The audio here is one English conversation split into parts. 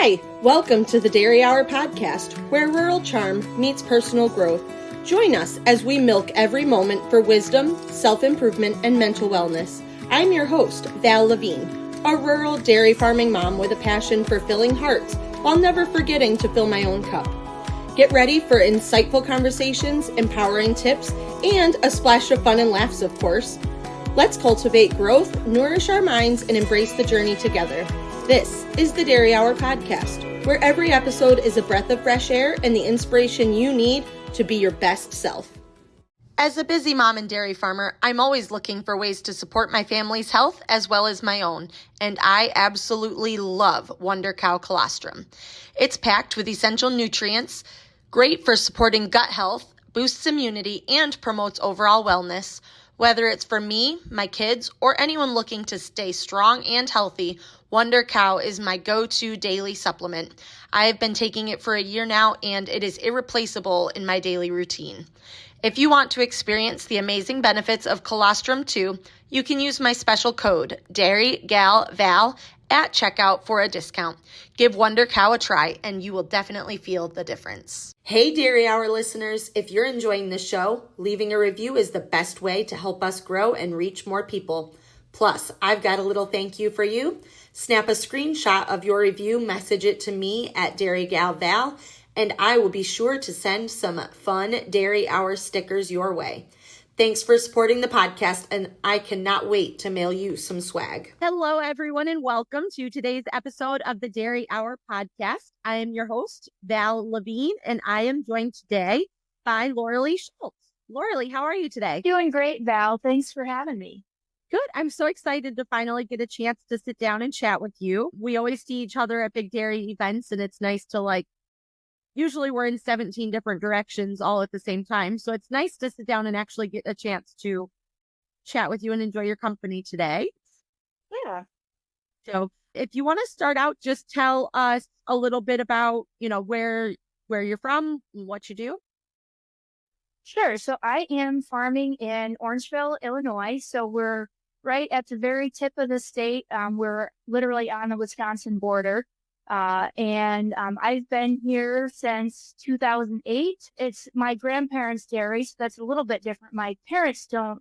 Hi, welcome to the Dairy Hour podcast, where rural charm meets personal growth. Join us as we milk every moment for wisdom, self-improvement, and mental wellness. I'm your host, Val Lavigne, a rural dairy farming mom with a passion for filling hearts while never forgetting to fill my own cup. Get ready for insightful conversations, empowering tips, and a splash of fun and laughs, of course. Let's cultivate growth, nourish our minds, and embrace the journey together. This is the Dairy Hour podcast, where every episode is a breath of fresh air and the inspiration you need to be your best self. As a busy mom and dairy farmer, I'm always looking for ways to support my family's health as well as my own, and I absolutely love Wonder Cow Colostrum. It's packed with essential nutrients, great for supporting gut health, boosts immunity, and promotes overall wellness. Whether it's for me, my kids, or anyone looking to stay strong and healthy, Wonder Cow is my go-to daily supplement. I have been taking it for a year now, and it is irreplaceable in my daily routine. If you want to experience the amazing benefits of colostrum too, you can use my special code, DairyGalVal, at checkout for a discount. Give Wonder Cow a try, and you will definitely feel the difference. Hey, Dairy Hour listeners, if you're enjoying this show, leaving a review is the best way to help us grow and reach more people. Plus, I've got a little thank you for you. Snap a screenshot of your review, message it to me at DairyGalVal, and I will be sure to send some fun Dairy Hour stickers your way. Thanks for supporting the podcast, and I cannot wait to mail you some swag. Hello, everyone, and welcome to today's episode of the Dairy Hour podcast. I am your host, Val Lavigne, and I am joined today by Lorilee Schultz. Lorilee, how are you today? Doing great, Val. Thanks for having me. Good. I'm so excited to finally get a chance to sit down and chat with you. We always see each other at big dairy events, and it's nice to usually we're in 17 different directions all at the same time. So it's nice to sit down and actually get a chance to chat with you and enjoy your company today. Yeah. So if you want to start out, just tell us a little bit about, where you're from, what you do. Sure. So I am farming in Orangeville, Illinois. So we're right at the very tip of the state. We're literally on the Wisconsin border. And I've been here since 2008. It's my grandparents' dairy, so that's a little bit different. My parents don't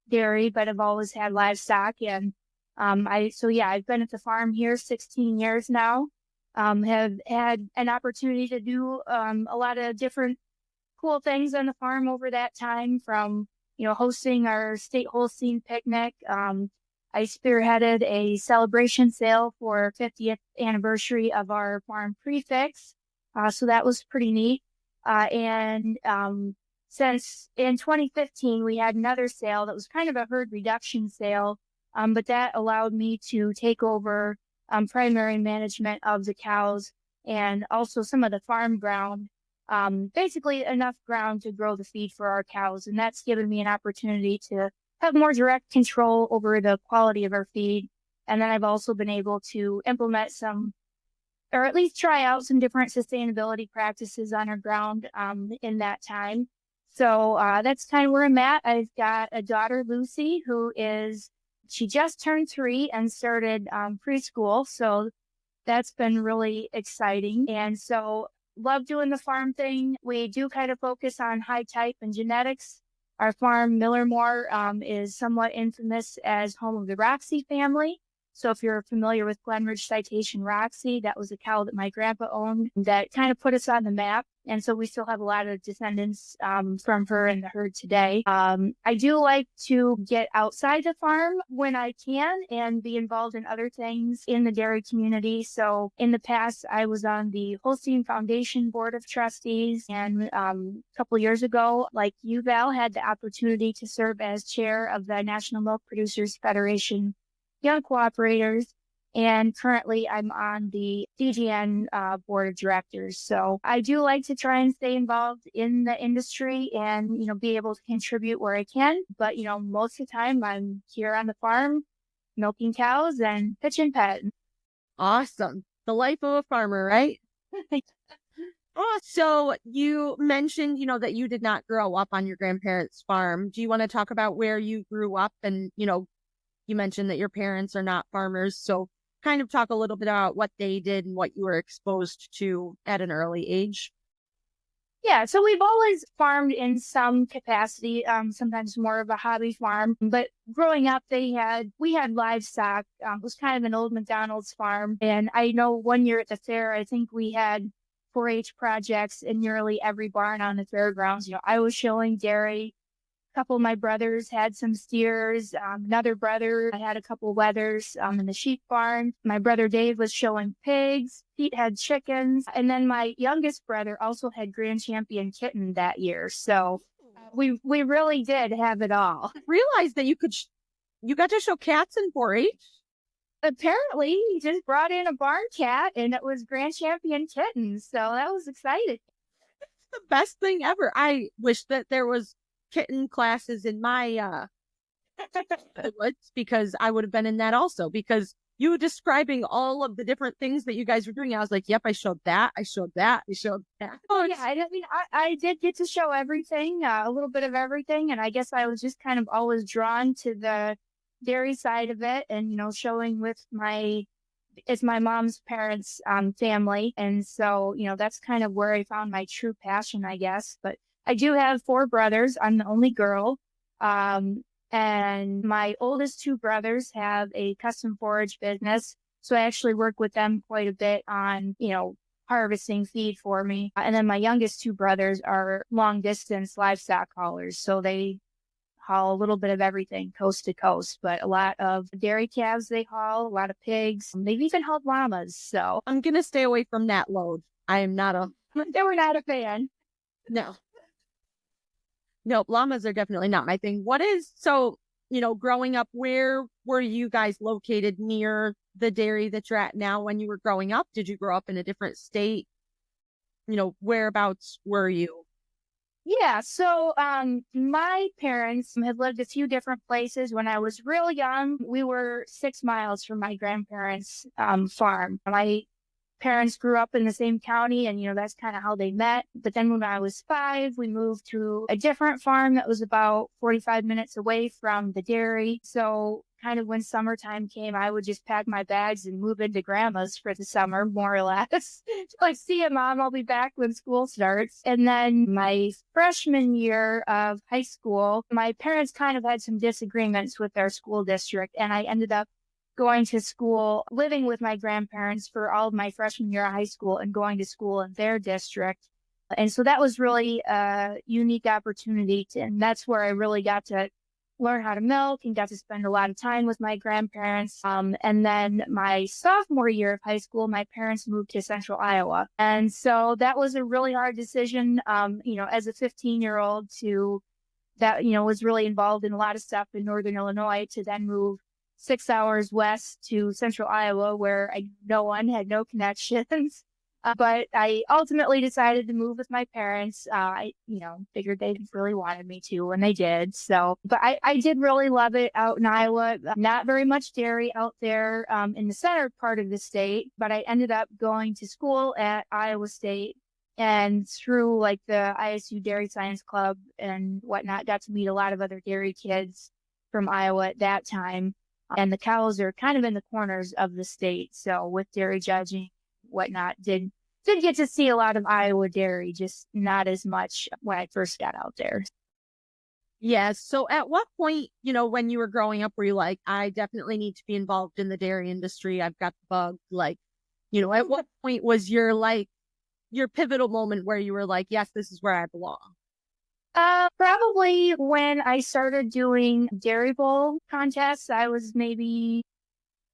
dairy, but have always had livestock. And I've been at the farm here 16 years now. Have had an opportunity to do a lot of different cool things on the farm over that time, from hosting our state Holstein picnic. I spearheaded a celebration sale for 50th anniversary of our farm prefix. So that was pretty neat. Since in 2015, we had another sale that was kind of a herd reduction sale. But that allowed me to take over primary management of the cows and also some of the farm ground. Basically enough ground to grow the feed for our cows. And that's given me an opportunity to have more direct control over the quality of our feed. And then I've also been able to implement some, or at least try out some different sustainability practices on our ground in that time. So that's kind of where I'm at. I've got a daughter, Lucy, she just turned 3 and started preschool. So that's been really exciting. And so love doing the farm thing. We do kind of focus on high type and genetics. Our farm, Millermore, is somewhat infamous as home of the Roxy family. So if you're familiar with Glenridge Citation Roxy, that was a cow that my grandpa owned that kind of put us on the map. And so we still have a lot of descendants from her in the herd today. I do like to get outside the farm when I can and be involved in other things in the dairy community. So in the past, I was on the Holstein Foundation Board of Trustees. And a couple of years ago, like you, Val, had the opportunity to serve as chair of the National Milk Producers Federation Young Cooperators. And currently I'm on the DGN board of directors. So I do like to try and stay involved in the industry and, be able to contribute where I can. But, most of the time I'm here on the farm, milking cows and pitching pet. Awesome. The life of a farmer, right? Oh, so you mentioned, that you did not grow up on your grandparents' farm. Do you want to talk about where you grew up? And, you mentioned that your parents are not farmers. So kind of talk a little bit about what they did and what you were exposed to at an early age? Yeah, so we've always farmed in some capacity, sometimes more of a hobby farm. But growing up, we had livestock. It was kind of an old McDonald's farm. And I know one year at the fair, I think we had 4-H projects in nearly every barn on the fairgrounds. I was showing dairy. Couple of my brothers had some steers. Another brother had a couple wethers in the sheep barn. My brother Dave was showing pigs. Pete had chickens. And then my youngest brother also had Grand Champion kitten that year. So we really did have it all. Realized that you got to show cats in 4-H? Apparently, he just brought in a barn cat and it was Grand Champion kitten. So that was exciting. It's the best thing ever. I wish that there was kitten classes in my because I would have been in that also, because you describing all of the different things that you guys were doing, I was like, yep, I showed that, I showed that, I showed that. Oh yeah, I mean, I did get to show everything, a little bit of everything, and I guess I was just kind of always drawn to the dairy side of it, and showing with it's my mom's parents' family, and so that's kind of where I found my true passion, I guess. But I do have 4 brothers. I'm the only girl. And my oldest 2 brothers have a custom forage business. So I actually work with them quite a bit on, harvesting feed for me. And then my youngest 2 brothers are long distance livestock haulers. So they haul a little bit of everything coast to coast, but a lot of dairy calves they haul, a lot of pigs. They've even hauled llamas. So I'm going to stay away from that load. I am not they were not a fan. No. No, llamas are definitely not my thing. So, growing up, where were you guys located near the dairy that you're at now when you were growing up? Did you grow up in a different state? Whereabouts were you? Yeah, so my parents had lived a few different places. When I was real young, we were 6 miles from my grandparents' farm. My parents grew up in the same county, and that's kind of how they met. But then when I was 5, we moved to a different farm that was about 45 minutes away from the dairy. So kind of when summertime came, I would just pack my bags and move into grandma's for the summer, more or less. Like, see you, Mom, I'll be back when school starts. And then my freshman year of high school, my parents kind of had some disagreements with their school district, and I ended up going to school, living with my grandparents for all of my freshman year of high school and going to school in their district. And so that was really a unique opportunity. And that's where I really got to learn how to milk and got to spend a lot of time with my grandparents. And then my sophomore year of high school, my parents moved to Central Iowa. And so that was a really hard decision, as a 15-year-old that was really involved in a lot of stuff in Northern Illinois, to then move 6 hours west to Central Iowa, where no one had no connections. But I ultimately decided to move with my parents. I figured they really wanted me to, and they did. So, but I did really love it out in Iowa. Not very much dairy out there in the center part of the state, but I ended up going to school at Iowa State, and through like the ISU Dairy Science Club and whatnot, got to meet a lot of other dairy kids from Iowa at that time. And the cows are kind of in the corners of the state. So with dairy judging, whatnot, did get to see a lot of Iowa dairy, just not as much when I first got out there. Yeah. So at what point, when you were growing up, were you like, I definitely need to be involved in the dairy industry? I've got the bug. Like, at what point was your pivotal moment where you were like, yes, this is where I belong? Probably when I started doing dairy bowl contests. I was maybe,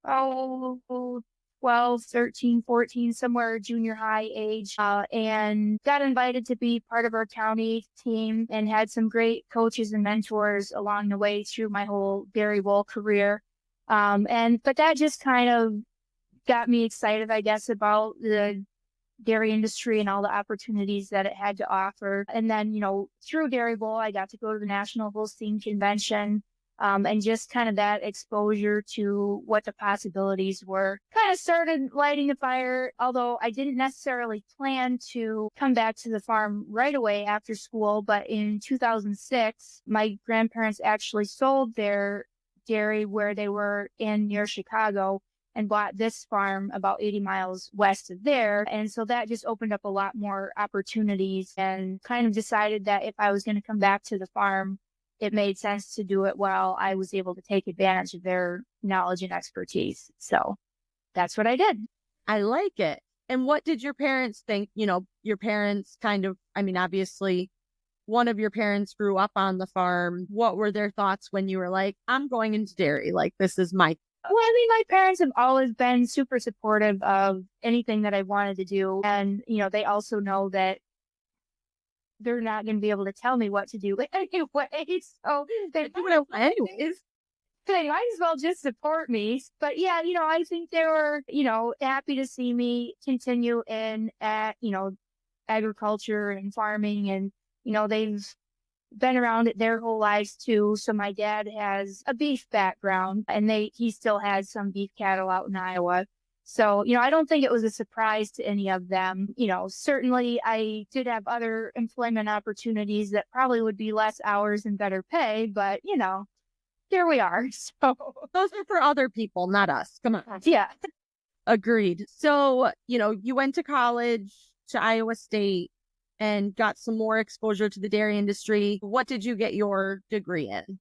12, 13, 14, somewhere junior high age, and got invited to be part of our county team and had some great coaches and mentors along the way through my whole dairy bowl career. But that just kind of got me excited, I guess, about the dairy industry and all the opportunities that it had to offer. And then, through Dairy Bowl, I got to go to the National Holstein Convention, and just kind of that exposure to what the possibilities were kind of started lighting the fire. Although I didn't necessarily plan to come back to the farm right away after school, but in 2006, my grandparents actually sold their dairy where they were in near Chicago, and bought this farm about 80 miles west of there. And so that just opened up a lot more opportunities, and kind of decided that if I was going to come back to the farm, it made sense to do it while I was able to take advantage of their knowledge and expertise. So that's what I did. I like it. And what did your parents think? Your parents kind of, obviously one of your parents grew up on the farm. What were their thoughts when you were like, I'm going into dairy, like this is my... Well, my parents have always been super supportive of anything that I wanted to do. And, they also know that they're not going to be able to tell me what to do anyway. So they do it anyways. They might as well just support me. But yeah, I think they were, happy to see me continue in agriculture and farming. And, they've been around it their whole lives too. So my dad has a beef background, and he still has some beef cattle out in Iowa. So, I don't think it was a surprise to any of them. Certainly I did have other employment opportunities that probably would be less hours and better pay, but here we are. So those are for other people, not us. Come on. Yeah. Agreed. So, you went to college, to Iowa State, and got some more exposure to the dairy industry. What did you get your degree in?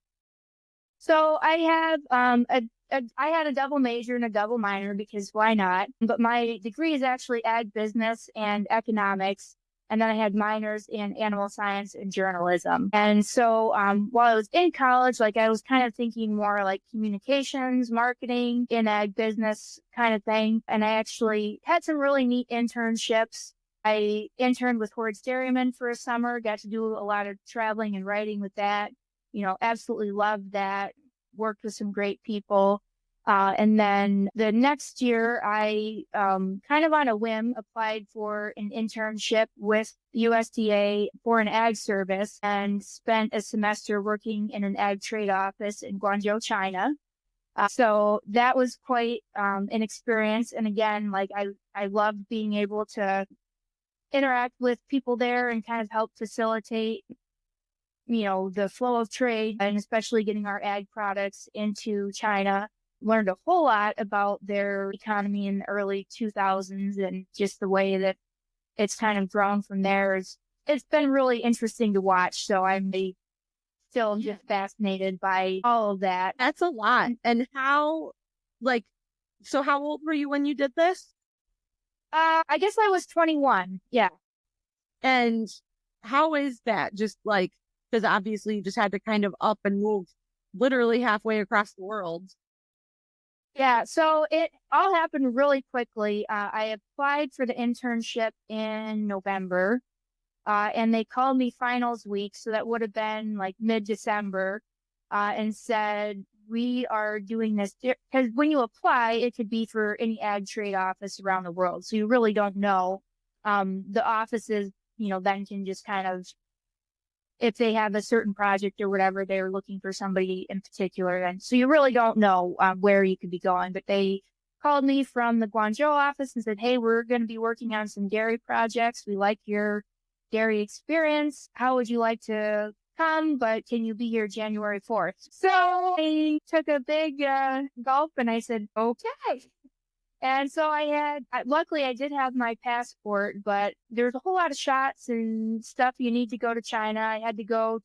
So I have I had a double major and a double minor, because why not? But my degree is actually ag business and economics. And then I had minors in animal science and journalism. And so while I was in college, I was kind of thinking more like communications, marketing, in ag business kind of thing. And I actually had some really neat internships. I interned with Hoard's Dairyman for a summer, got to do a lot of traveling and writing with that. Absolutely loved that. Worked with some great people. And then the next year, I kind of on a whim applied for an internship with USDA for an ag service, and spent a semester working in an ag trade office in Guangzhou, China. So that was quite an experience. And again, I loved being able to interact with people there and kind of help facilitate the flow of trade, and especially getting our ag products into China. Learned a whole lot about their economy in the early 2000s, and just the way that it's kind of grown from there. It's been really interesting to watch. So I'm still just fascinated by all of that. That's a lot. And how old were you when you did this? I guess I was 21. Yeah. And how is that? Just because obviously you just had to kind of up and move literally halfway across the world. Yeah, so it all happened really quickly. I applied for the internship in November, and they called me finals week, so that would have been mid-December, and said, we are doing this, because when you apply, it could be for any ag trade office around the world, so you really don't know. The offices, then can just kind of, if they have a certain project or whatever, they're looking for somebody in particular. And so you really don't know where you could be going. But they called me from the Guangzhou office and said, hey, we're going to be working on some dairy projects. We like your dairy experience. How would you like to come? But can you be here January 4th? So I took a big gulp and I said, okay. And so luckily I did have my passport, but there's a whole lot of shots and stuff you need to go to China. I had to go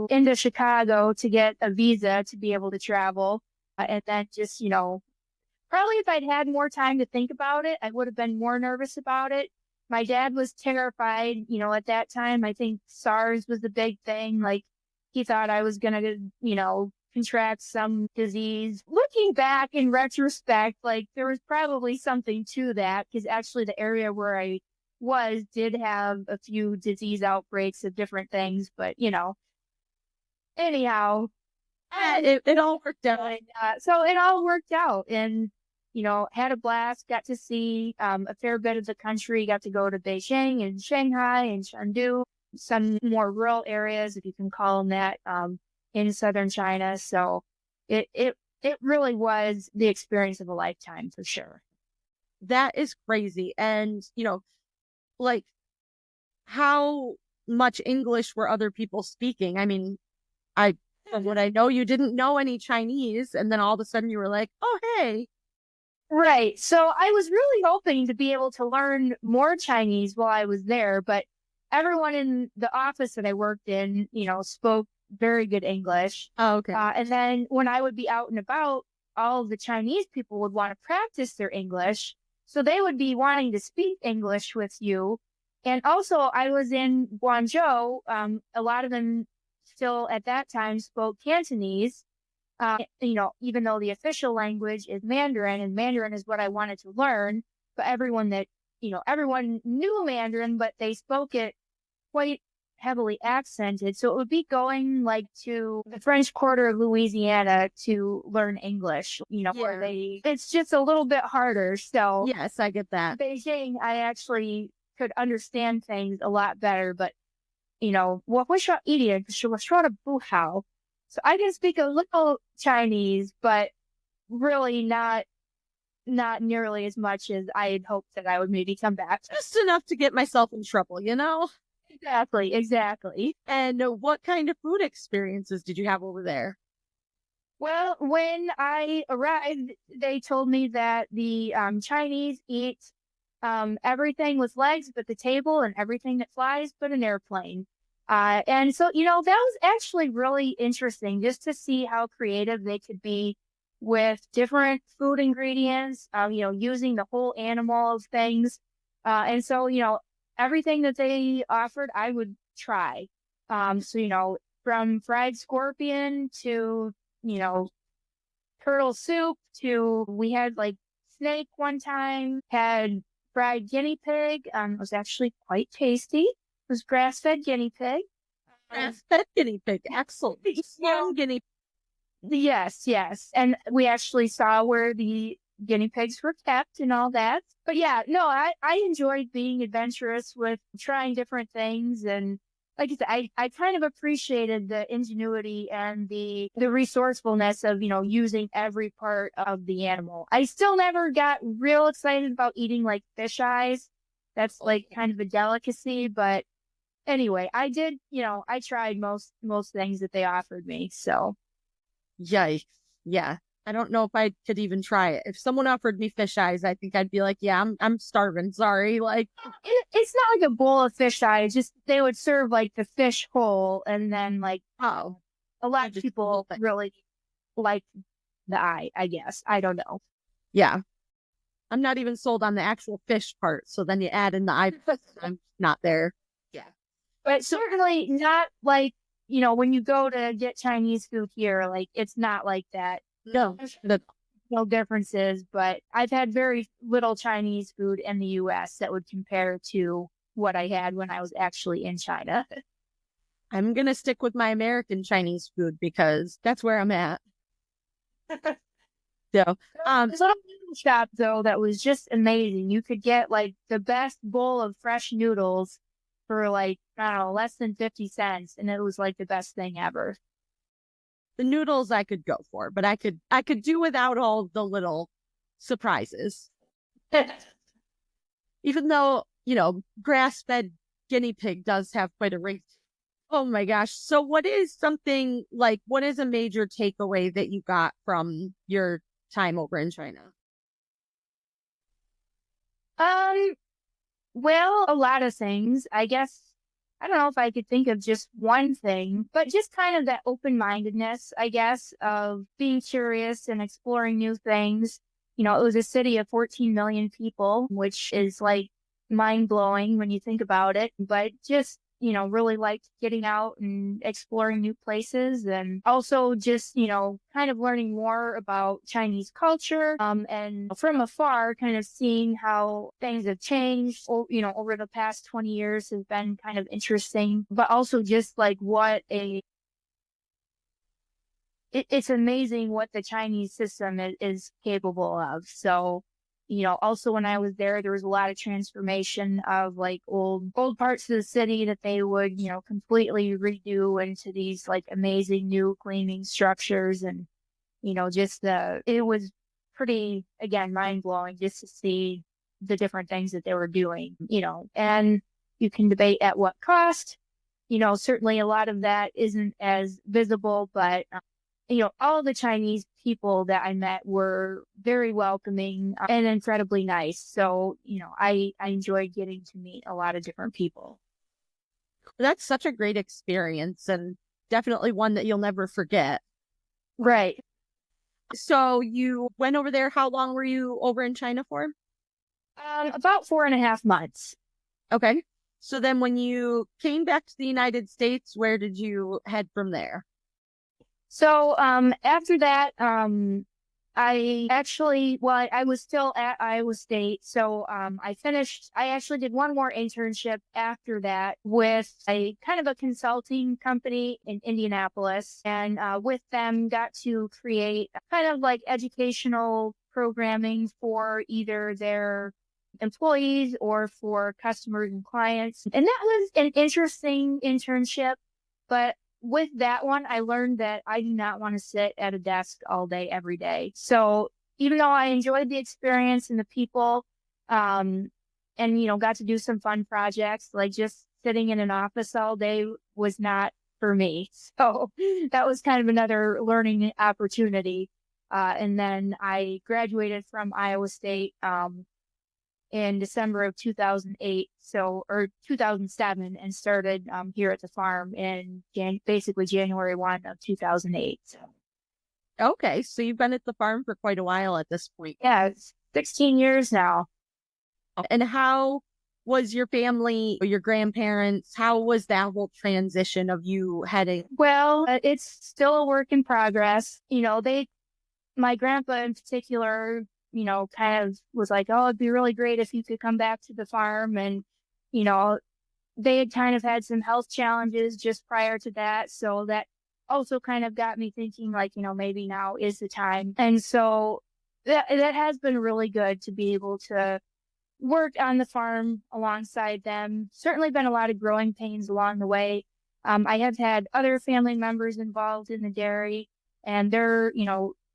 into Chicago to get a visa to be able to travel. And then just, probably if I'd had more time to think about it, I would have been more nervous about it. My dad was terrified, at that time. I think SARS was the big thing. He thought I was going to, contract some disease. Looking back in retrospect, there was probably something to that, because actually the area where I did have a few disease outbreaks of different things, but anyhow, it all worked out. So it all worked out, and had a blast, got to see a fair bit of the country, got to go to Beijing and Shanghai and Chengdu, some more rural areas, if you can call them that, in southern China. So it really was the experience of a lifetime for sure. That is crazy. And, how much English were other people speaking? From what I know, you didn't know any Chinese, and then all of a sudden you were like, oh, hey. Right. So I was really hoping to be able to learn more Chinese while I was there, but everyone in the office that I worked in, spoke very good English. Oh, okay. And then when I would be out and about, all of the Chinese people would want to practice their English. So they would be wanting to speak English with you. And also, I was in Guangzhou. A lot of them still at that time spoke Cantonese. Even though the official language is Mandarin, and Mandarin is what I wanted to learn, but everyone knew Mandarin, but they spoke it quite heavily accented. So it would be going like to the French Quarter of Louisiana to learn English, where it's just a little bit harder. So yes, I get that. Beijing, I actually could understand things a lot better, but 我会说一点，可是我说的不好。So I can speak a little Chinese, but really not nearly as much as I had hoped that I would maybe come back. Just enough to get myself in trouble, Exactly. And what kind of food experiences did you have over there? Well, when I arrived, they told me that the Chinese eat everything with legs but the table, and everything that flies but an airplane. And so, that was actually really interesting just to see how creative they could be with different food ingredients, using the whole animal of things. And so, everything that they offered, I would try. So, from fried scorpion to, turtle soup to, we had like snake one time, had fried guinea pig. It was actually quite tasty. It was grass-fed guinea pig. Grass-fed guinea pig. Excellent. Young guinea pig. Yes. And we actually saw where the guinea pigs were kept and all that. But yeah, no, I enjoyed being adventurous with trying different things. And like I said, I kind of appreciated the ingenuity and the resourcefulness of, using every part of the animal. I still never got real excited about eating like fish eyes. That's like kind of a delicacy, but anyway, I did, I tried most things that they offered me. So yikes. Yeah. I don't know if I could even try it. If someone offered me fish eyes, I think I'd be like, yeah, I'm starving. Sorry. Like it's not like a bowl of fish eyes, just they would serve like the fish whole, and then like, oh, a lot of people really like the eye, I guess. I don't know. Yeah. I'm not even sold on the actual fish part. So then you add in the eye. I'm not there. Yeah. But certainly not like, when you go to get Chinese food here, like it's not like that. No, no differences, but I've had very little Chinese food in the US that would compare to what I had when I was actually in China. I'm going to stick with my American Chinese food because that's where I'm at. So, there's a noodle shop though that was just amazing. You could get like the best bowl of fresh noodles for like, I don't know, less than 50 cents. And it was like the best thing ever. The noodles I could go for, but I could do without all the little surprises. Even though, grass-fed guinea pig does have quite a ring. Oh my gosh. So what is a major takeaway that you got from your time over in China? Well, a lot of things. I guess I don't know if I could think of just one thing, but just kind of that open-mindedness, I guess, of being curious and exploring new things. It was a city of 14 million people, which is like mind-blowing when you think about it, but just really liked getting out and exploring new places, and also just, kind of learning more about Chinese culture, and from afar, kind of seeing how things have changed, over the past 20 years has been kind of interesting, but also just like it's amazing what the Chinese system is capable of. So, also when I was there was a lot of transformation of like old parts of the city that they would, completely redo into these like amazing new gleaming structures. And, it was pretty, again, mind blowing just to see the different things that they were doing, and you can debate at what cost. Certainly a lot of that isn't as visible, but all the Chinese people that I met were very welcoming and incredibly nice. So, I enjoyed getting to meet a lot of different people. That's such a great experience and definitely one that you'll never forget. Right. So you went over there. How long were you over in China for? About 4.5 months. Okay. So then when you came back to the United States, where did you head from there? So, after that, I was still at Iowa State. So, I actually did one more internship after that with a kind of a consulting company in Indianapolis. And, with them got to create kind of like educational programming for either their employees or for customers and clients. And that was an interesting internship, but with that one, I learned that I do not want to sit at a desk all day, every day. So even though I enjoyed the experience and the people, and, got to do some fun projects, like just sitting in an office all day was not for me. So that was kind of another learning opportunity. And then I graduated from Iowa State, in December of 2008, or 2007, and started here at the farm in basically January 1 of 2008. So. Okay, so you've been at the farm for quite a while at this point. Yeah, it's 16 years now. And how was your family, or your grandparents, how was that whole transition of you heading? Well, it's still a work in progress. My grandpa in particular, kind of was like, oh, it'd be really great if you could come back to the farm. And, they had kind of had some health challenges just prior to that. So that also kind of got me thinking like, maybe now is the time. And so that has been really good to be able to work on the farm alongside them. Certainly been a lot of growing pains along the way. I have had other family members involved in the dairy, and they're,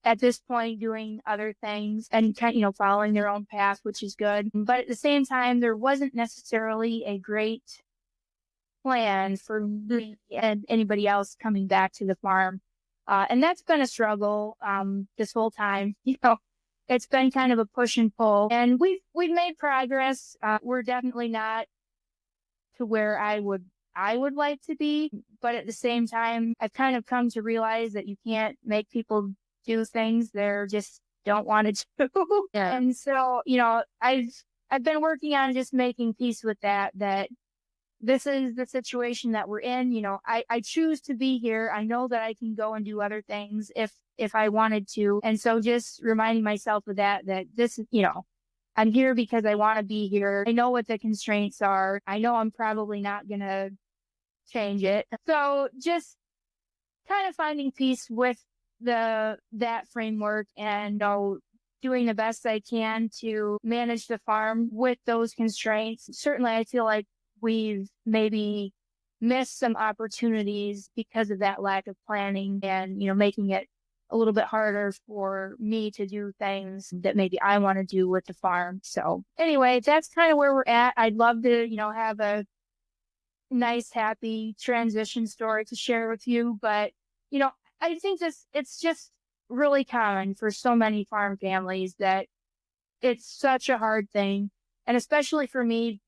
at this point doing other things and following their own path, which is good. But at the same time, there wasn't necessarily a great plan for me and anybody else coming back to the farm. And that's been a struggle, this whole time. It's been kind of a push and pull, and we've made progress. We're definitely not to where I would like to be, but at the same time, I've kind of come to realize that you can't make people do things they're just don't want to do. Yeah. And so, I've been working on just making peace with that this is the situation that we're in. I choose to be here. I know that I can go and do other things if I wanted to. And so just reminding myself of that this, I'm here because I want to be here. I know what the constraints are. I know I'm probably not going to change it. So just kind of finding peace with that framework and doing the best I can to manage the farm with those constraints. Certainly, I feel like we've maybe missed some opportunities because of that lack of planning and, making it a little bit harder for me to do things that maybe I want to do with the farm. So anyway, that's kind of where we're at. I'd love to, have a nice, happy transition story to share with you, but, I think it's just really common for so many farm families that it's such a hard thing. And especially for me,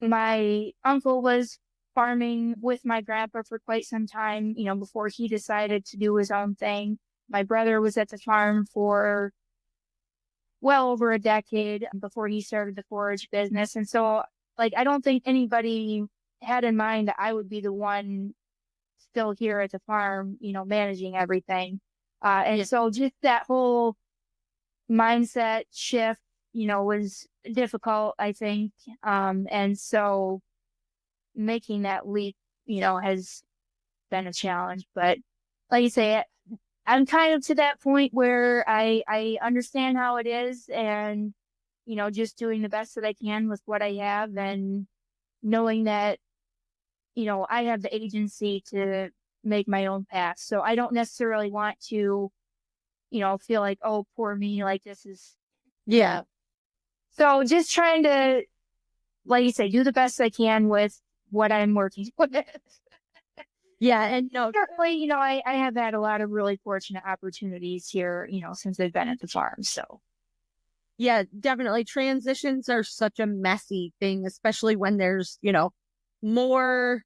my uncle was farming with my grandpa for quite some time, before he decided to do his own thing. My brother was at the farm for well over a decade before he started the forage business. And so, I don't think anybody had in mind that I would be the one still here at the farm, managing everything. And so just that whole mindset shift, was difficult, I think. And so making that leap, has been a challenge. But like you say, I'm kind of to that point where I understand how it is and, just doing the best that I can with what I have and knowing that, I have the agency to make my own path. So I don't necessarily want to, feel like, oh, poor me, like this is. Yeah. So just trying to, like you say, do the best I can with what I'm working with. Yeah. And no, Certainly, I have had a lot of really fortunate opportunities here, since I've been at the farm. So yeah, definitely. Transitions are such a messy thing, especially when there's, more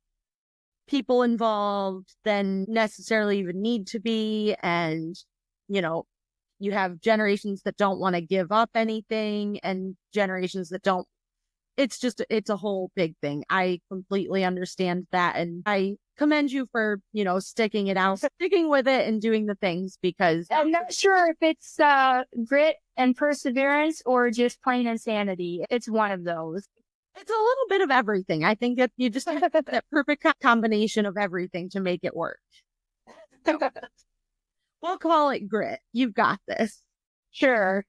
people involved than necessarily even need to be. And, you have generations that don't want to give up anything and generations that don't. It's a whole big thing. I completely understand that. And I commend you for, sticking it out, sticking with it and doing the things, because I'm not sure if it's grit and perseverance or just plain insanity. It's one of those. it's a little bit of everything. I think you just have that perfect combination of everything to make it work. We'll call it grit. You've got this. Sure.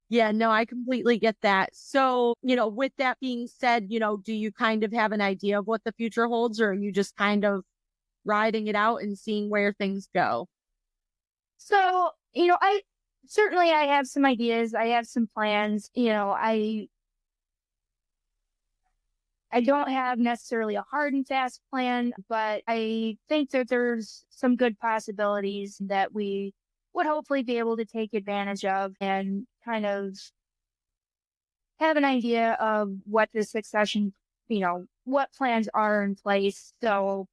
Yeah, no, I completely get that. So, with that being said, do you kind of have an idea of what the future holds, or are you just kind of riding it out and seeing where things go? So, I have some ideas. I have some plans. I don't have necessarily a hard and fast plan, but I think that there's some good possibilities that we would hopefully be able to take advantage of and kind of have an idea of what the succession, what plans are in place. So,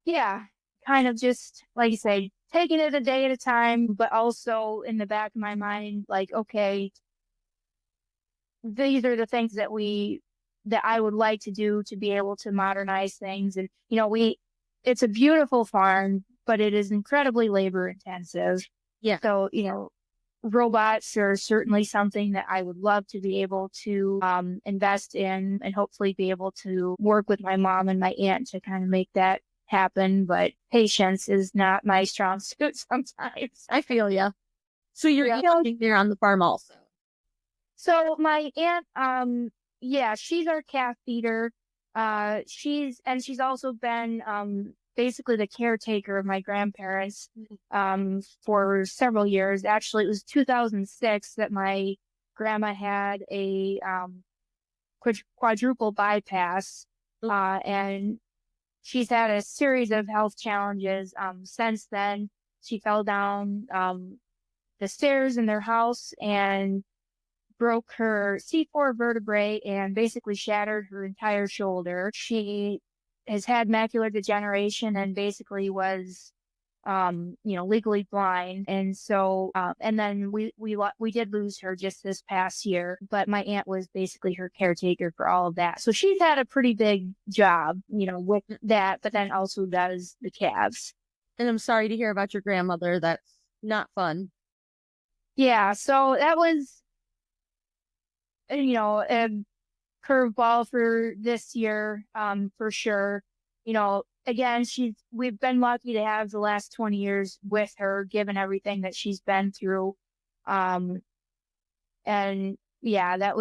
yeah, kind of just, like you say, taking it a day at a time, but also in the back of my mind, like, okay, these are the things that I would like to do to be able to modernize things. And, it's a beautiful farm, but it is incredibly labor intensive. Yeah. So, robots are certainly something that I would love to be able to invest in and hopefully be able to work with my mom and my aunt to kind of make that happen. But patience is not my strong suit sometimes. I feel ya. So you're working there on the farm also. So my aunt, she's our calf feeder. She's also been basically the caretaker of my grandparents for several years. Actually, it was 2006 that my grandma had a quadruple bypass, and she's had a series of health challenges since then. She fell down the stairs in their house and broke her C4 vertebrae and basically shattered her entire shoulder. She has had macular degeneration and basically was, legally blind. And so, and then we did lose her just this past year, but my aunt was basically her caretaker for all of that. So she's had a pretty big job, with that, but then also does the calves. And I'm sorry to hear about your grandmother. That's not fun. Yeah. So that was, a curveball for this year, for sure. Again, we've been lucky to have the last 20 years with her, given everything that she's been through. And yeah,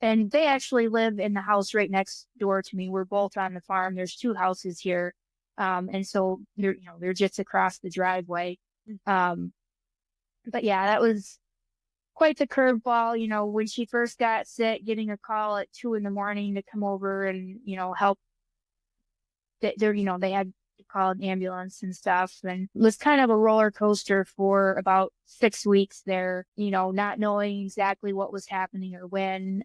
and they actually live in the house right next door to me. We're both on the farm. There's two houses here. And so they're just across the driveway. But yeah, that was quite the curveball, when she first got sick, getting a call at 2 a.m. to come over and, help. They had to call an ambulance and stuff. And it was kind of a roller coaster for about 6 weeks there, not knowing exactly what was happening or when.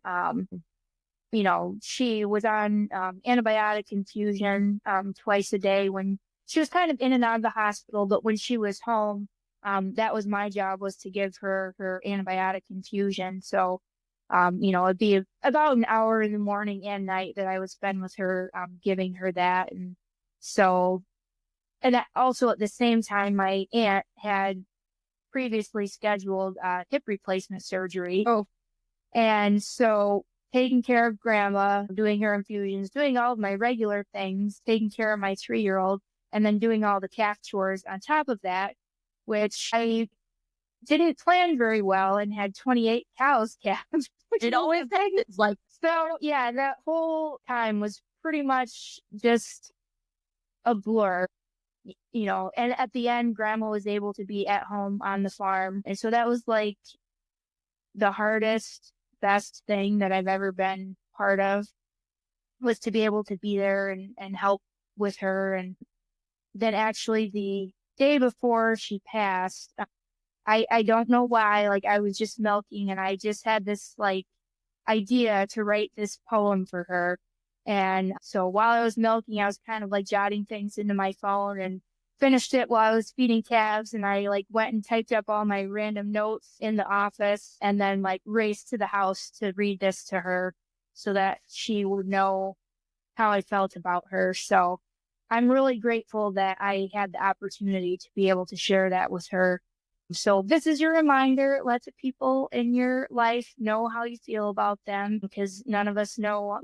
She was on antibiotic infusion twice a day when she was kind of in and out of the hospital. But when she was home, that was my job, was to give her antibiotic infusion. So, it'd be about an hour in the morning and night that I would spend with her, giving her that. And so, and that also at the same time, my aunt had previously scheduled hip replacement surgery. Oh. And so taking care of grandma, doing her infusions, doing all of my regular things, taking care of my 3-year-old, and then doing all the calf chores on top of that, which I didn't plan very well and had 28 cows calved. It always happens like. So yeah, that whole time was pretty much just a blur, and at the end, grandma was able to be at home on the farm. And so that was like the hardest, best thing that I've ever been part of. was to be able to be there and help with her. And then actually the day before she passed, I don't know why, like I was just milking and I just had this like idea to write this poem for her. And so while I was milking, I was kind of like jotting things into my phone and finished it while I was feeding calves. And I like went and typed up all my random notes in the office and then like raced to the house to read this to her so that she would know how I felt about her. So I'm really grateful that I had the opportunity to be able to share that with her. So this is your reminder. Let the people in your life know how you feel about them, because none of us know,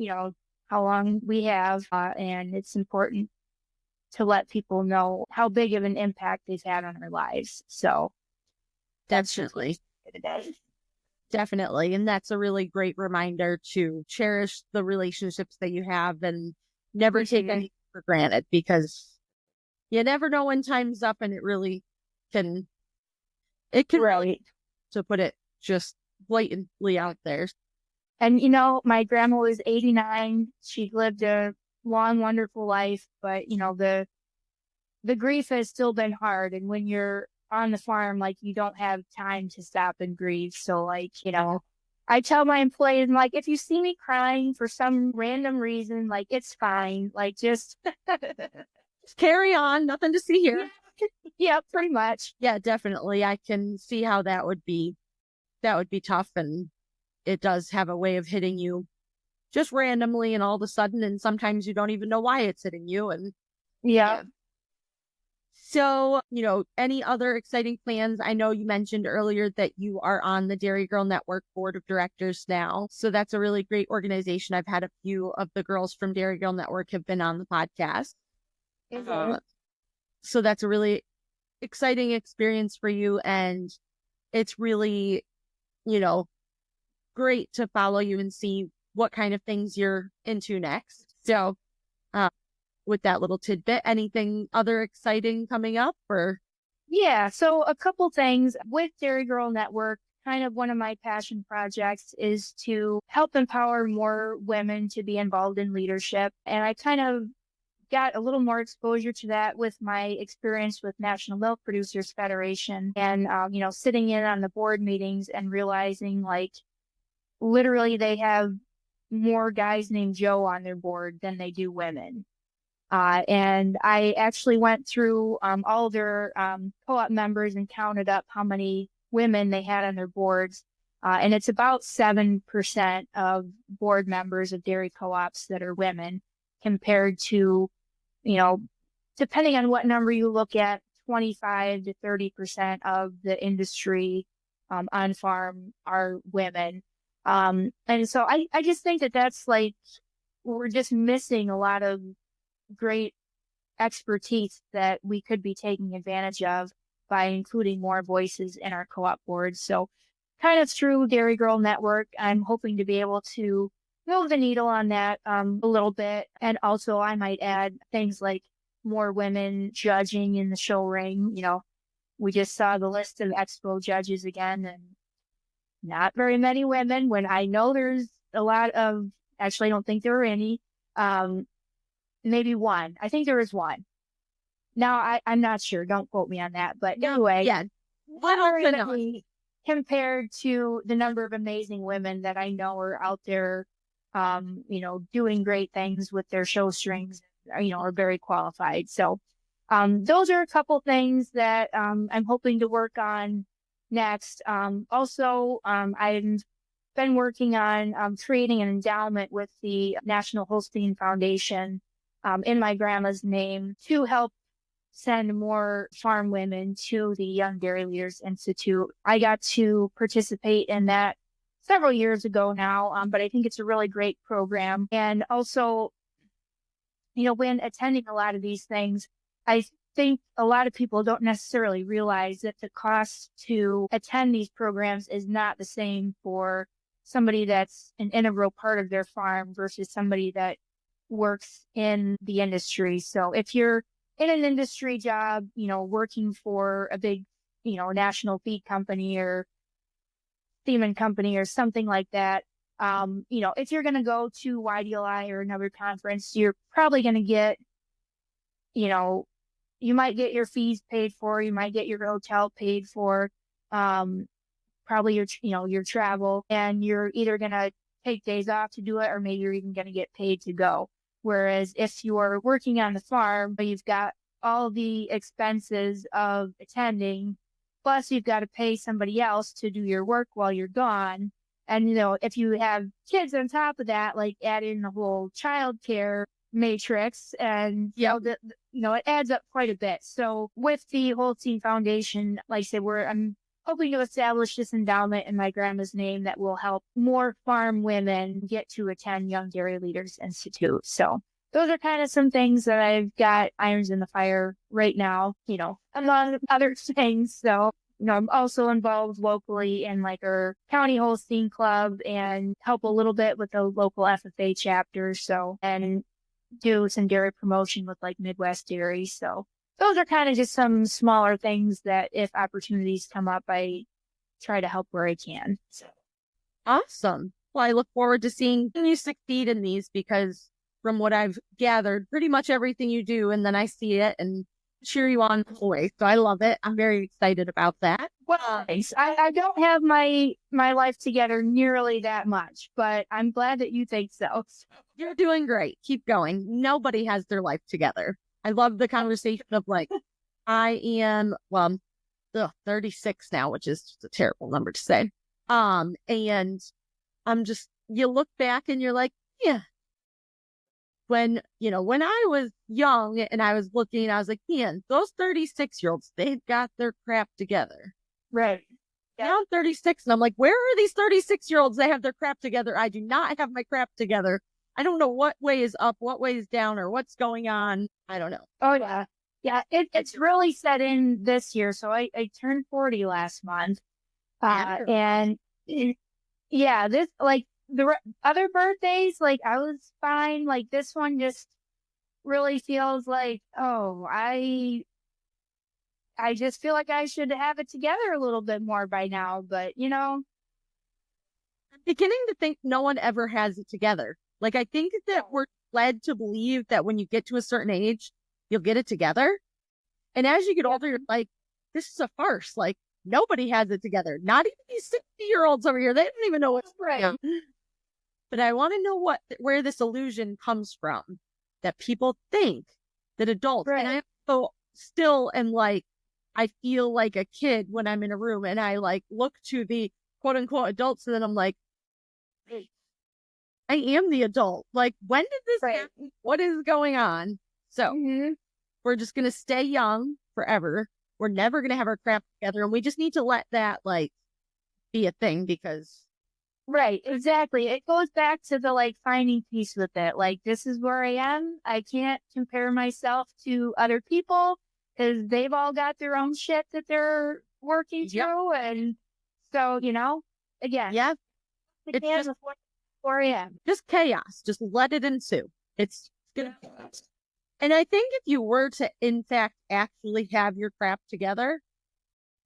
how long we have. And it's important to let people know how big of an impact they've had on our lives. So Definitely. Definitely. And that's a really great reminder to cherish the relationships that you have and never take anything for granted, because you never know when time's up, and it can right. to put it just blatantly out there. And, my grandma was 89. She lived a long, wonderful life, but, the grief has still been hard. And when you're on the farm, like, you don't have time to stop and grieve. So, like, I tell my employees, I'm like, if you see me crying for some random reason, like, it's fine. Like, just carry on. Nothing to see here. Yeah, pretty much. Yeah, definitely. I can see how that would be tough. And it does have a way of hitting you just randomly and all of a sudden. And sometimes you don't even know why it's hitting you. And yeah. So, any other exciting plans? I know you mentioned earlier that you are on the Dairy Girl Network Board of Directors now. So that's a really great organization. I've had a few of the girls from Dairy Girl Network have been on the podcast. So that's a really exciting experience for you. And it's really, great to follow you and see what kind of things you're into next. So, with that little tidbit, anything other exciting coming up or? Yeah, so a couple things with Dairy Girl Network. Kind of one of my passion projects is to help empower more women to be involved in leadership. And I kind of got a little more exposure to that with my experience with National Milk Producers Federation and, sitting in on the board meetings and realizing like literally they have more guys named Joe on their board than they do women. And I actually went through all their co-op members and counted up how many women they had on their boards. And it's about 7% of board members of dairy co-ops that are women, compared to, depending on what number you look at, 25 to 30% of the industry on farm are women. And so I just think that that's like, we're just missing a lot of great expertise that we could be taking advantage of by including more voices in our co-op boards. So kind of through Dairy Girl Network, I'm hoping to be able to move the needle on that a little bit. And also I might add things like more women judging in the show ring. We just saw the list of expo judges again, and not very many women, when I know there's a lot of, actually I don't think there were any, maybe one. I think there was one. Now, I'm not sure. Don't quote me on that. But anyway, yeah, compared to the number of amazing women that I know are out there, doing great things with their show strings, are very qualified. So those are a couple things that I'm hoping to work on next. Also, I've been working on creating an endowment with the National Holstein Foundation in my grandma's name to help send more farm women to the Young Dairy Leaders Institute. I got to participate in that several years ago now, but I think it's a really great program. And also, when attending a lot of these things, I think a lot of people don't necessarily realize that the cost to attend these programs is not the same for somebody that's an integral part of their farm versus somebody that works in the industry. So if you're in an industry job, working for a big, national feed company or semen company or something like that, If you're going to go to YDLI or another conference, you're probably going to get, you might get your fees paid for, you might get your hotel paid for, probably your travel, and you're either going to take days off to do it, or maybe you're even going to get paid to go. Whereas if you're working on the farm, but you've got all the expenses of attending, plus you've got to pay somebody else to do your work while you're gone. And, if you have kids on top of that, like add in the whole childcare matrix, and, it adds up quite a bit. So with the Holstein Foundation, like I said, I'm hoping to establish this endowment in my grandma's name that will help more farm women get to attend Young Dairy Leaders Institute. So those are kind of some things that I've got irons in the fire right now, among other things. So, I'm also involved locally in like our county Holstein club and help a little bit with the local FFA chapter. So, and do some dairy promotion with like Midwest Dairy. So those are kind of just some smaller things that if opportunities come up, I try to help where I can. So. Awesome. Well, I look forward to seeing you succeed in these, because from what I've gathered, pretty much everything you do, and then I see it and cheer you on the way. So I love it. I'm very excited about that. Well, thanks. I don't have my life together nearly that much, but I'm glad that you think so. You're doing great. Keep going. Nobody has their life together. I love the conversation of like, I am, 36 now, which is just a terrible number to say. And I'm just, you look back and you're like, yeah. When I was young and I was looking, I was like, man, those 36-year-olds, they've got their crap together. Right. Yeah. Now I'm 36 and I'm like, where are these 36-year-olds that have their crap together? I do not have my crap together. I don't know what way is up, what way is down, or what's going on. I don't know. Oh, yeah. Yeah, it's really set in this year. So I turned 40 last month. And this, like, the other birthdays, like, I was fine. Like, this one just really feels like, I just feel like I should have it together a little bit more by now. But, I'm beginning to think no one ever has it together. Like, I think that we're led to believe that when you get to a certain age, you'll get it together. And as you get older, you're like, this is a farce. Like, nobody has it together. Not even these 60-year-olds over here. They don't even know what's right. But I want to know where this illusion comes from, that people think that adults, and I also still am like, I feel like a kid when I'm in a room and I like look to the quote unquote adults, and then I'm like, hey, I am the adult. Like, when did this happen? What is going on? So we're just going to stay young forever. We're never going to have our crap together. And we just need to let that like be a thing, because. Right, exactly. It goes back to the like finding peace with it. Like, this is where I am. I can't compare myself to other people because they've all got their own shit that they're working through. And so, again, it's just where I am. Just chaos. Just let it ensue. It's gonna. And I think if you were to, in fact, actually have your crap together,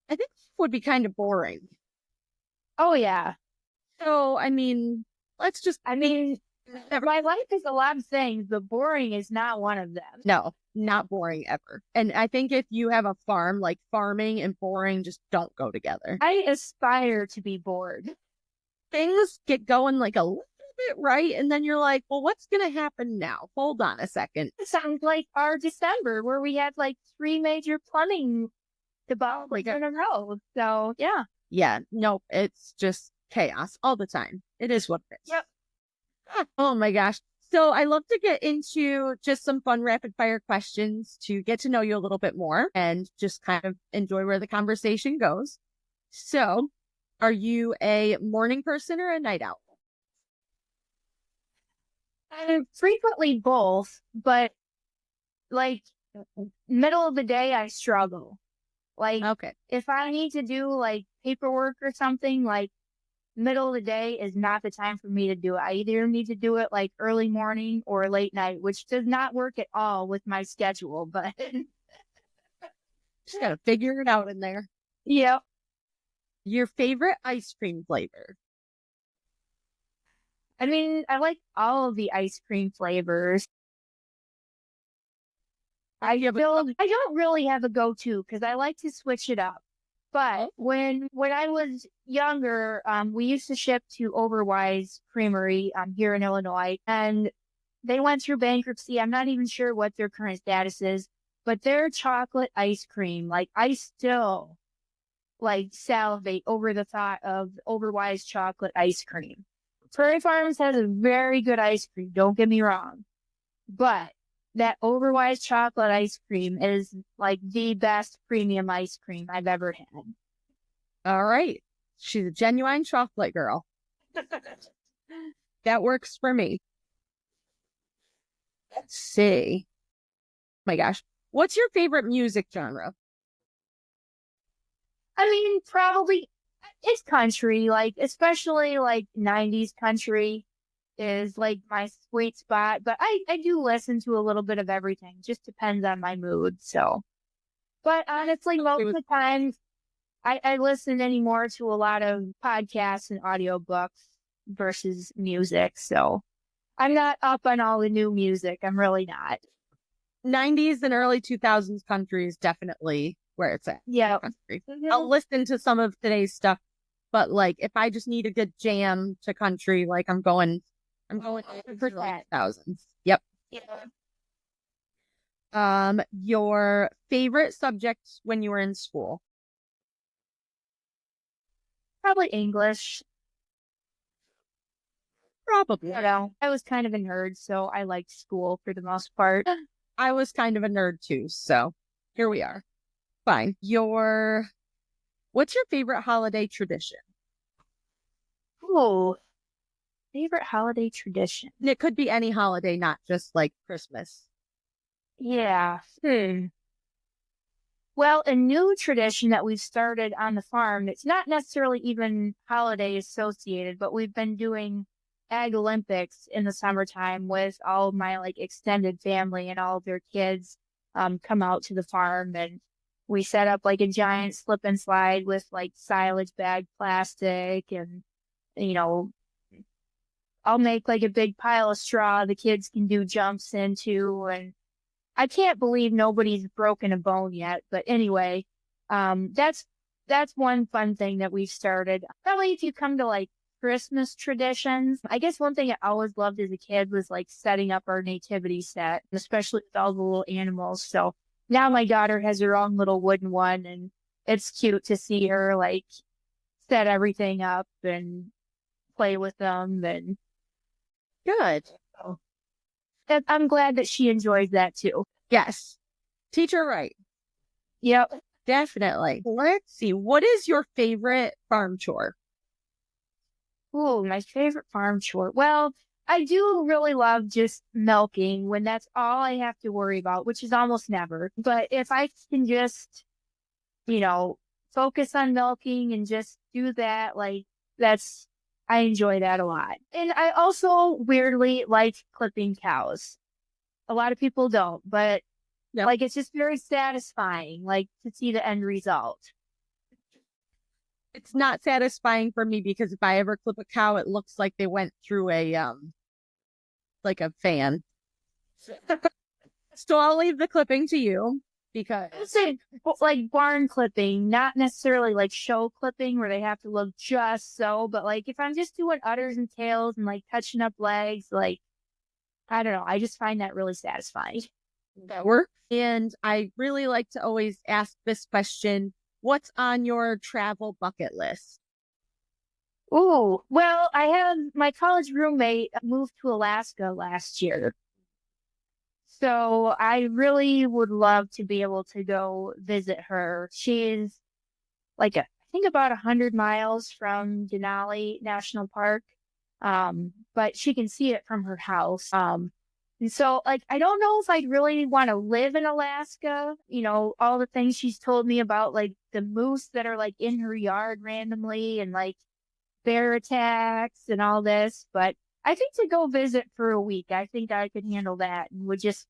I think it would be kind of boring. Oh, yeah. So, I mean, my life is a lot of things, but boring is not one of them. No, not boring ever. And I think if you have a farm, like farming and boring just don't go together. I aspire to be bored. Things get going like a little bit right, and then you're like, well, what's going to happen now? Hold on a second. It sounds like our December, where we had like 3 major plumbing debacles in a row. So, yeah. Yeah, no, it's just chaos all the time. It is what it is. Yep. Oh my gosh. So I love to get into just some fun rapid fire questions to get to know you a little bit more and just kind of enjoy where the conversation goes. So, are you a morning person or a night owl? I'm frequently both, but like middle of the day, I struggle. Like, if I need to do like paperwork or something, like middle of the day is not the time for me to do it. I either need to do it like early morning or late night, which does not work at all with my schedule, but just gotta figure it out in there. Yep. Your favorite ice cream flavor? I mean, I like all of the ice cream flavors. I don't really have a go-to because I like to switch it up. But when I was younger, we used to ship to Overwise Creamery here in Illinois, and they went through bankruptcy. I'm not even sure what their current status is, but their chocolate ice cream, like I still like salivate over the thought of Overwise chocolate ice cream. Prairie Farms has a very good ice cream, don't get me wrong, but that Overwise chocolate ice cream is like the best premium ice cream I've ever had. All right. She's a genuine chocolate girl. That works for me. Let's see. Oh my gosh. What's your favorite music genre? I mean, probably it's country, like especially like 90s country is like my sweet spot, but I do listen to a little bit of everything. Just depends on my mood. So, but honestly, most of the time I listen anymore to a lot of podcasts and audiobooks versus music. So I'm not up on all the new music. I'm really not. 90s and early 2000s country is definitely where it's at. Yeah. Mm-hmm. I'll listen to some of today's stuff, but like if I just need a good jam to country, like I'm going for 2000s. Yep. Yeah. Your favorite subject when you were in school? Probably English. Probably. I don't know. I was kind of a nerd, so I liked school for the most part. I was kind of a nerd too, so here we are. Fine. What's your favorite holiday tradition? Oh, favorite holiday tradition. And it could be any holiday, not just like Christmas. Yeah. Well, a new tradition that we've started on the farm, it's not necessarily even holiday associated, but we've been doing Ag Olympics in the summertime with all of my like extended family and all of their kids come out to the farm, and we set up like a giant slip and slide with like silage bag plastic, and you know, I'll make like a big pile of straw the kids can do jumps into, and I can't believe nobody's broken a bone yet. But anyway, that's one fun thing that we've started. Probably if you come to like Christmas traditions, I guess one thing I always loved as a kid was like setting up our nativity set, especially with all the little animals. So now my daughter has her own little wooden one, and it's cute to see her like set everything up and play with them. And good. So I'm glad that she enjoys that too. Yes. Teach her right. Yep. Definitely. Let's see. What is your favorite farm chore? Oh, my favorite farm chore. Well, I do really love just milking when that's all I have to worry about, which is almost never. But if I can just, focus on milking and just do that, like I enjoy that a lot. And I also weirdly like clipping cows. A lot of people don't, but Yep. like it's just very satisfying, like to see the end result. It's not satisfying for me because if I ever clip a cow, it looks like they went through like a fan. So I'll leave the clipping to you because Say like barn clipping, not necessarily like show clipping where they have to look just so, but like if I'm just doing udders and tails and like touching up legs, like I don't know, I just find that really satisfying. that works. And I really like to always ask this question: what's on your travel bucket list? Oh, well, I have my college roommate moved to Alaska last year. So I really would love to be able to go visit her. She's like, I think about 100 miles from Denali National Park. But she can see it from her house. And so like, I don't know if I'd really want to live in Alaska. All the things she's told me about, like the moose that are like in her yard randomly and like bear attacks and all this. But I think to go visit for a week, I think I could handle that and would just,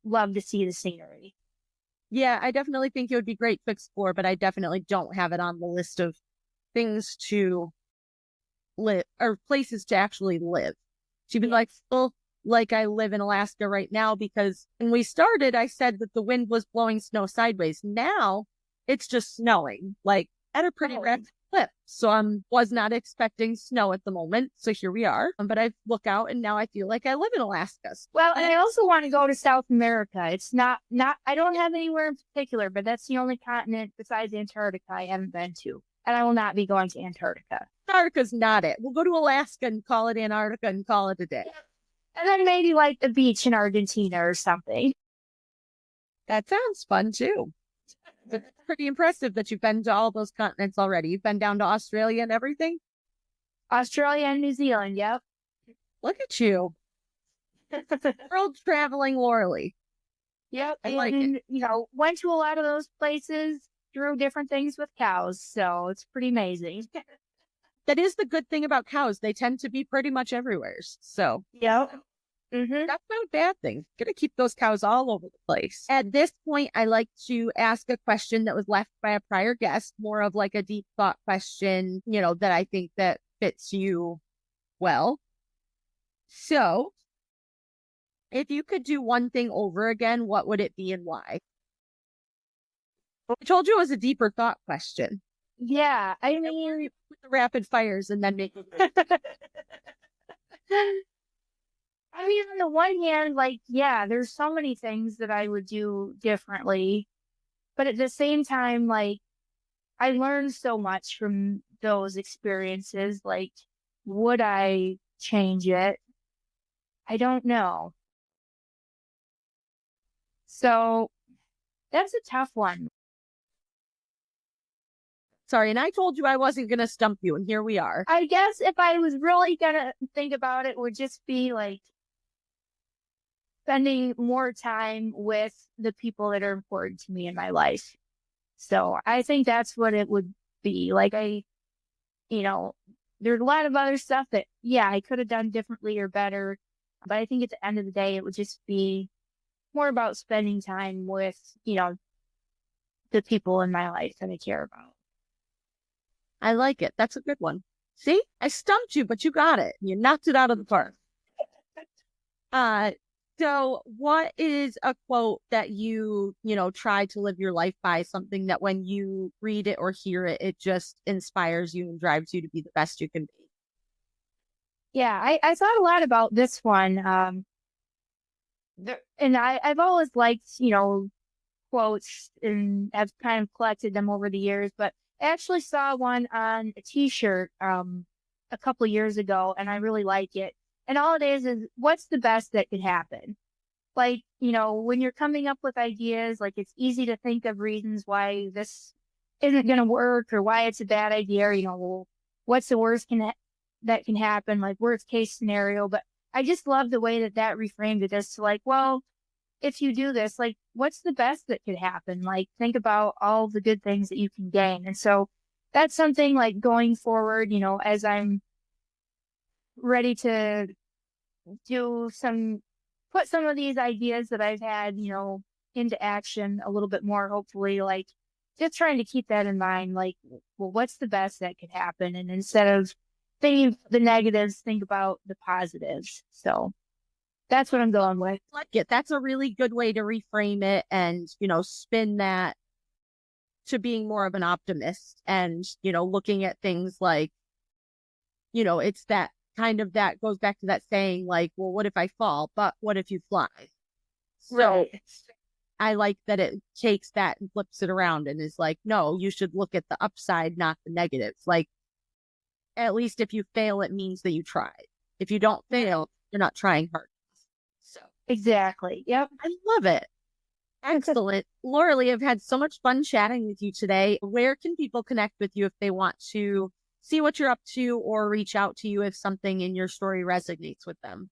love to see the scenery. Yeah, I definitely think it would be great to explore, but I definitely don't have it on the list of things to live or places to actually live. She'd be like, well, like I live in Alaska right now, because when we started, I said that the wind was blowing snow sideways. Now it's just snowing, like at a pretty rapid clip. So I was not expecting snow at the moment. So here we are. But I look out and now I feel like I live in Alaska. Well, and I also want to go to South America. It's not, I don't have anywhere in particular, but that's the only continent besides Antarctica I haven't been to. And I will not be going to Antarctica. Antarctica's not it. We'll go to Alaska and call it Antarctica and call it a day. And then maybe like the beach in Argentina or something. That sounds fun too. It's pretty impressive that you've been to all those continents already. You've been down to Australia and everything? Australia and New Zealand, yep. Look at you. World traveling Lorilee. Yep. I like and, it. you know, went to a lot of those places, drew different things with cows. So it's pretty amazing. That is the good thing about cows. They tend to be pretty much everywhere. So Yep. that's not a bad thing. Gonna keep those cows all over the place. At this point, I like to ask a question that was left by a prior guest, more of like a deep thought question, you know, that I think that fits you well. So if you could do one thing over again, what would it be and why? I told you it was a deeper thought question. Yeah. I mean, With the rapid fires and then make I mean, on the one hand, like, yeah, there's so many things that I would do differently. But at the same time, like, I learned so much from those experiences. Like, would I change it? I don't know. So that's a tough one. Sorry, and I told you I wasn't going to stump you, and here we are. I guess if I was really gonna think about it, would just be like spending more time with the people that are important to me in my life. So I think that's what it would be. Like you know, there's a lot of other stuff that, yeah, I could have done differently or better. But I think at the end of the day, it would just be more about spending time with, you know, the people in my life that I care about. I like it. That's a good one. See, I stumped you, but you got it. You knocked it out of the park. So what is a quote that you try to live your life by, something that when you read it or hear it, it just inspires you and drives you to be the best you can be? Yeah, I thought a lot about this one. And I've always liked, you know, quotes, and I've kind of collected them over the years, but I actually saw one on a t-shirt a couple of years ago, and I really like it. And all it is what's the best that could happen? Like, you know, when you're coming up with ideas, like it's easy to think of reasons why this isn't going to work or why it's a bad idea, or, you know, well, what's the worst that can happen, like worst case scenario. But I just love the way that reframed it as to like, well, if you do this, like, what's the best that could happen? Like, think about all the good things that you can gain. And so that's something like going forward, you know, as I'm ready to put some of these ideas that I've had, you know, into action a little bit more, hopefully, like just trying to keep that in mind. Like, well, what's the best that could happen? And instead of thinking of the negatives, think about the positives. So that's what I'm going with. I like it. That's a really good way to reframe it and, you know, spin that to being more of an optimist and, you know, looking at things like, you know, it's that kind of, that goes back to that saying like, well, what if I fall? But what if you fly? So Right. I like that it takes that and flips it around and is like, no, you should look at the upside, not the negatives. Like, at least if you fail, it means that you tried. If you don't fail, you're not trying hard. So Exactly. Yep. I love it. Excellent. Lorilee, I've had so much fun chatting with you today. Where can people connect with you if they want to see what you're up to or reach out to you if something in your story resonates with them?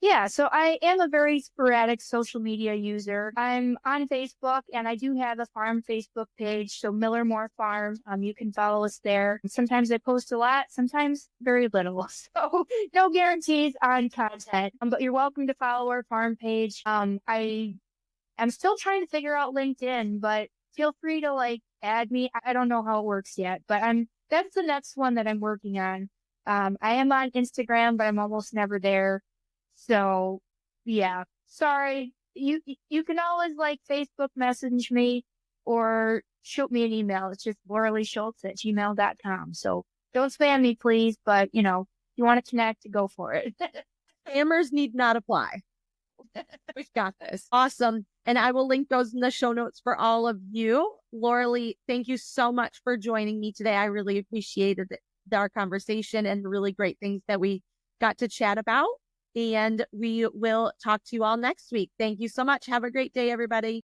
Yeah, so I am a very sporadic social media user. I'm on Facebook, and I do have a farm Facebook page, so Miller Moore Farm. You can follow us there. Sometimes I post a lot, sometimes very little. So no guarantees on content, but you're welcome to follow our farm page. I'm still trying to figure out LinkedIn, but feel free to like add me. I don't know how it works yet, but that's the next one that I'm working on. I am on Instagram, but I'm almost never there. So yeah, sorry. You can always like Facebook message me or shoot me an email. It's just Lorilee Schultz at gmail.com. So don't spam me, please. But if you want to connect, go for it. Spammers need not apply. We've got this. Awesome. And I will link those in the show notes for all of you. Lorilee, thank you so much for joining me today. I really appreciated our conversation and the really great things that we got to chat about. And we will talk to you all next week. Thank you so much. Have a great day, everybody.